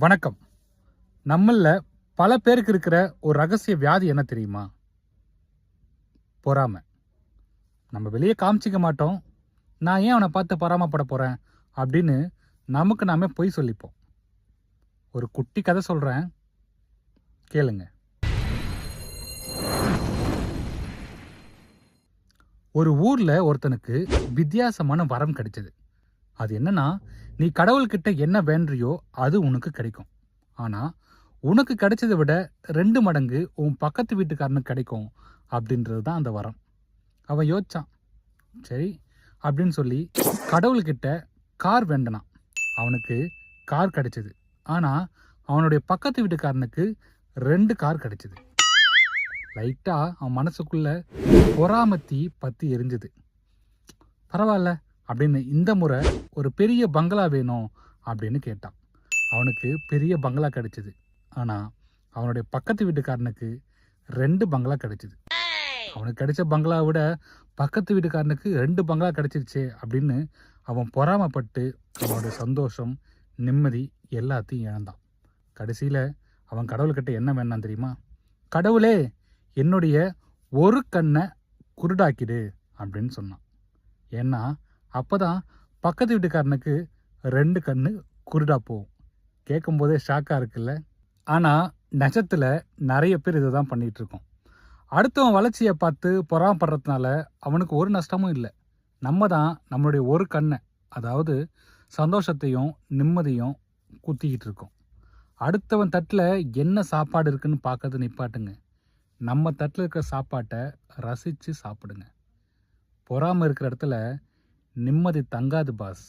வணக்கம். நம்மள பல பேருக்கு இருக்கிற ஒரு ரகசிய வியாதி என்ன தெரியுமா? பொறாமை. நம்ம வெளியே காமிச்சிக்க மாட்டோம். நான் ஏன் அவனை பார்த்து பொறாமப்பட போறேன் அப்படின்னு நமக்கு நாமே பொய் சொல்லிப்போம். ஒரு குட்டி கதை சொல்றேன், கேளுங்க. ஒரு ஊர்ல ஒருத்தனுக்கு வித்தியாசமான வரம் கிடைச்சது. அது என்னன்னா, நீ கடவுள்கிட்ட என்ன வேண்டுறியோ அது உனக்கு கிடைக்கும். ஆனா உனக்கு கிடைச்சதை விட 2 மடங்கு உன் பக்கத்து வீட்டுக்காரனுக்கு கிடைக்கும் அப்படின்றது தான் அந்த வரம். அவன் யோசிச்சான். சரி அப்படின்னு சொல்லி கடவுள்கிட்ட கார் வேண்டனான். அவனுக்கு கார் கிடைச்சது. ஆனா அவனுடைய பக்கத்து வீட்டுக்காரனுக்கு 2 கார் கிடைச்சது. லைட்டா அவன் மனசுக்குள்ள பொறாமத்தி பத்தி எரிஞ்சது. பரவாயில்ல அப்படின்னு இந்த முறை ஒரு பெரிய பங்களா வேணும் அப்படின்னு கேட்டான். அவனுக்கு பெரிய பங்களா கிடைச்சது. ஆனால் அவனுடைய பக்கத்து வீட்டுக்காரனுக்கு 2 பங்களா கிடைச்சிது. அவனுக்கு கிடைச்ச பங்களாவை விட பக்கத்து வீட்டுக்காரனுக்கு 2 பங்களா கிடைச்சிருச்சே அப்படின்னு அவன் பொறாமப்பட்டு அவனுடைய சந்தோஷம், நிம்மதி எல்லாத்தையும் இழந்தான். கடைசியில் அவன் கடவுள்கிட்ட என்ன வேணான் தெரியுமா? கடவுளே, என்னுடைய ஒரு கண்ணை குருடாக்கிடு அப்படின்னு சொன்னான். ஏன்னா அப்போதான் பக்கத்து வீட்டுக்காரனுக்கு 2 கண்ணு குருடா போகும். கேட்கும் போதே ஷாக்காக இருக்குல்ல? ஆனால் நிஜத்தில் நிறைய பேர் இதை தான் பண்ணிகிட்டு இருக்கோம். அடுத்தவன் வளர்ச்சியை பார்த்து பொறாமப்படுறதுனால அவனுக்கு ஒரு நஷ்டமும் இல்லை. நம்ம தான் நம்மளுடைய ஒரு கண்ணை, அதாவது சந்தோஷத்தையும் நிம்மதியும் குத்திக்கிட்டு இருக்கோம். அடுத்தவன் தட்டில் என்ன சாப்பாடு இருக்குன்னு பார்க்கறது நிப்பாட்டுங்க. நம்ம தட்டில் இருக்கிற சாப்பாட்டை ரசித்து சாப்பிடுங்க. பொறாமல் இருக்கிற இடத்துல நிம்மதி தங்காது பாஸ்.